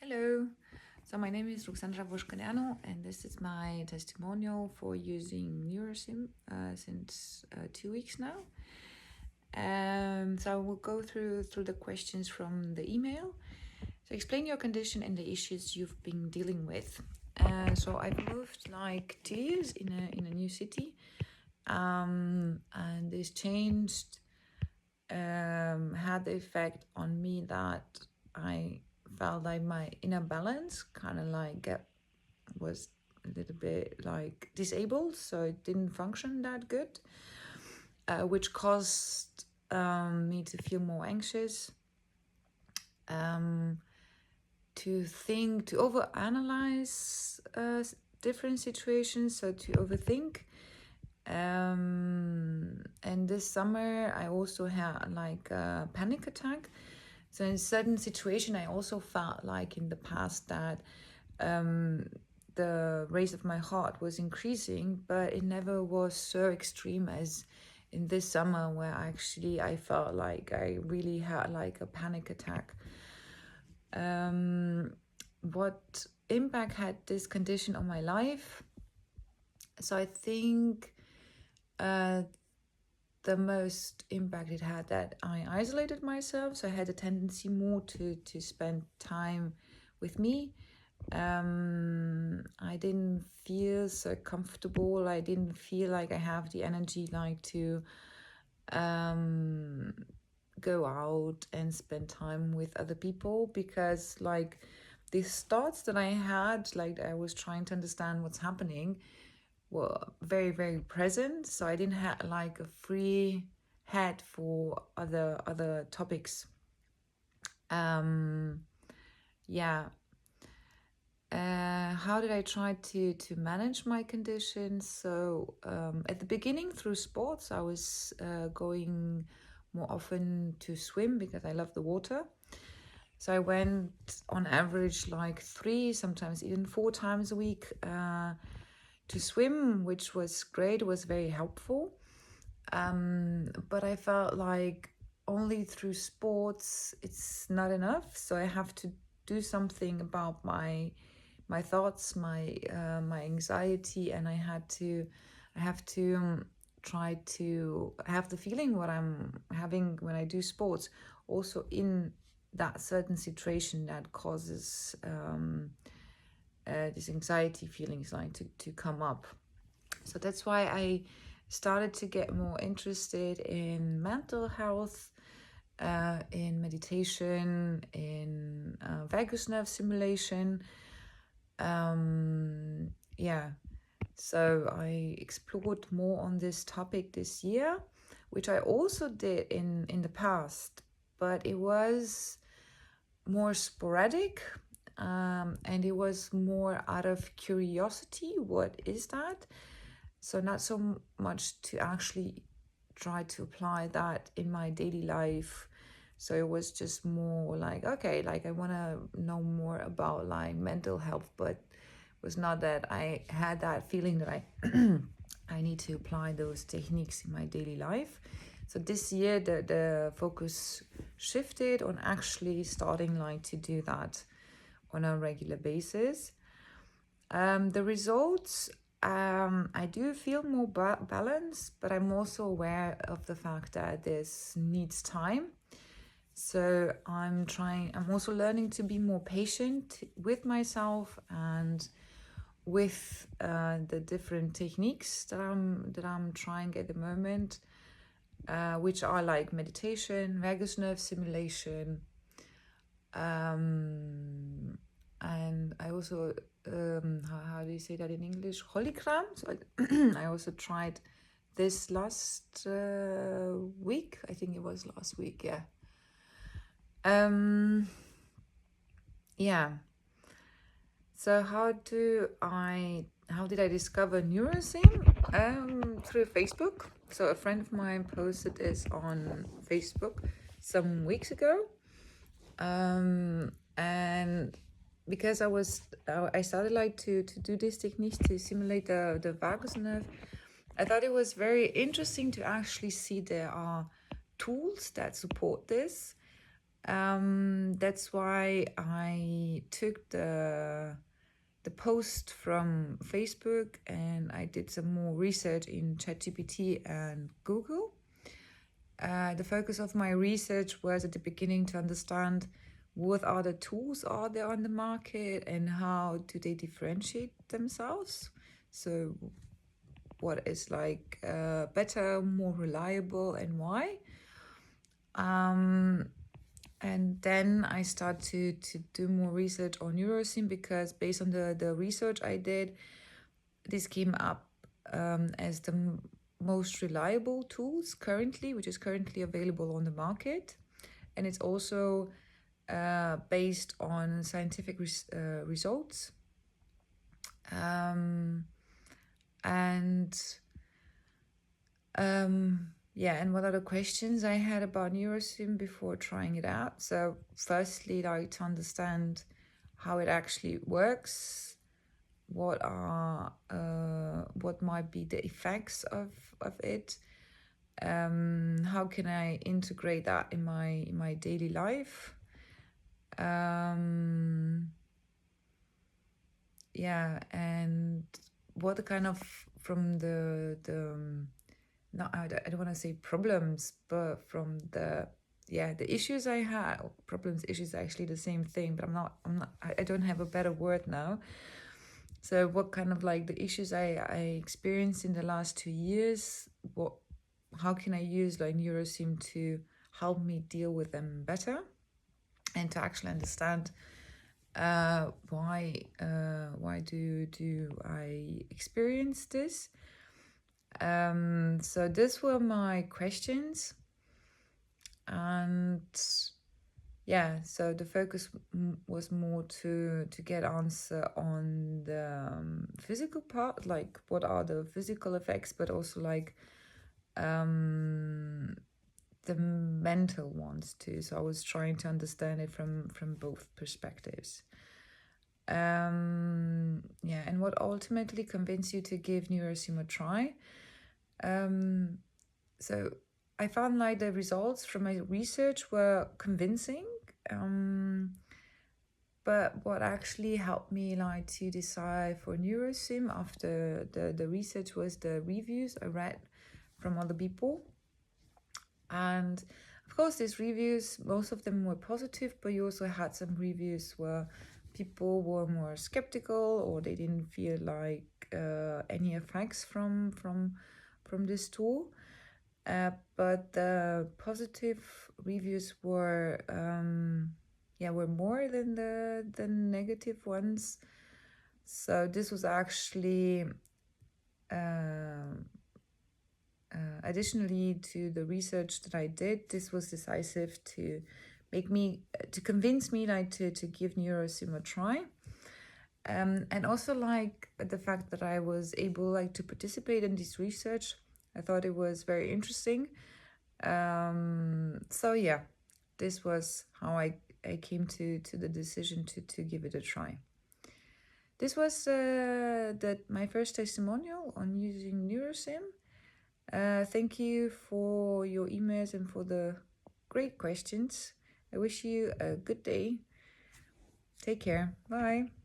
Hello, so my name is Ruxandra Voșcăneanu and this is my testimonial for using NeuroSim since 2 weeks now. So I will go through the questions from the email. So explain your condition and the issues you've been dealing with. So I've moved like 2 years in a new city, and this changed had the effect on me that I felt like my inner balance kind of like was a little bit like disabled, so it didn't function that good, which caused me to feel more anxious, to think, to overanalyze different situations, so to overthink. And this summer I also had like a panic attack. So in certain situation I also felt like in the past that the rate of my heart was increasing, but it never was so extreme as in this summer, where actually I felt like I really had like a panic attack. What impact had this condition on my life? So I think the most impact it had that I isolated myself. So I had a tendency more to spend time with me. I didn't feel so comfortable. I didn't feel like I have the energy like to go out and spend time with other people, because like these thoughts that I had, like I was trying to understand what's happening, were very, very present. So I didn't have like a free head for other topics. How did I try to manage my conditions? So at the beginning, through sports, I was going more often to swim because I love the water. So I went on average like 3, sometimes even 4 times a week to swim, which was great. It was very helpful. But I felt like only through sports it's not enough. So I have to do something about my thoughts, my anxiety, and I have to try to have the feeling what I'm having when I do sports, also in that certain situation that causes these anxiety feelings like to come up. So that's why I started to get more interested in mental health, in meditation, in vagus nerve stimulation. So I explored more on this topic this year, which I also did in the past, but it was more sporadic, and it was more out of curiosity. What is that? So not so much to actually try to apply that in my daily life. So it was just more like, okay, like I want to know more about like mental health, but it was not that I had that feeling that I I need to apply those techniques in my daily life. So this year the focus shifted on actually starting like to do that on a regular basis. The results, I do feel more balanced, but I'm also aware of the fact that this needs time. So I'm also learning to be more patient with myself and with the different techniques that I'm trying at the moment, which are like meditation, vagus nerve stimulation, and I also how do you say that in English? Hologram. So I also tried this last week. I think it was last week. Yeah. So how did I discover NeuroSim? Through Facebook. So a friend of mine posted this on Facebook some weeks ago, and because I started like to do these techniques to simulate the vagus nerve, I thought it was very interesting to actually see there are tools that support this. That's why I took the post from Facebook and I did some more research in ChatGPT and Google. The focus of my research was at the beginning to understand what other tools are there on the market and how do they differentiate themselves. So what is like better, more reliable, and why. And then I start to do more research on NeuroSim, because based on the research I did, this came up as the most reliable tools currently, which is currently available on the market. And it's also based on scientific results. Yeah, and what are the questions I had about NeuroSim before trying it out? So firstly, like to understand how it actually works, what might be the effects of it, how can I integrate that in my daily life, yeah, and what kind of from the no, I don't want to say problems, but from the issues I had. Problems, issues are actually the same thing, but I don't have a better word now. So what kind of like the issues I experienced in the last 2 years, how can I use like NeuroSim to help me deal with them better and to actually understand why do I experience this. So these were my questions, and yeah, so the focus was more to get answer on the physical part, like what are the physical effects, but also like the mental ones too. So I was trying to understand it from both perspectives. Yeah, and what ultimately convinced you to give NeuroSim a try? So I found like the results from my research were convincing. But what actually helped me like to decide for NeuroSim after the research was the reviews I read from other people. And of course, these reviews, most of them were positive, but you also had some reviews where people were more skeptical or they didn't feel like any effects from this tool. But the positive reviews were were more than the negative ones. So this was actually additionally to the research that I did, this was decisive to convince me like to give NeuroSim a try. And also like the fact that I was able like to participate in this research, I thought it was very interesting. So yeah, this was how I came to the decision to give it a try. This was my first testimonial on using NeuroSim. Thank you for your emails and for the great questions. I wish you a good day. Take care. Bye.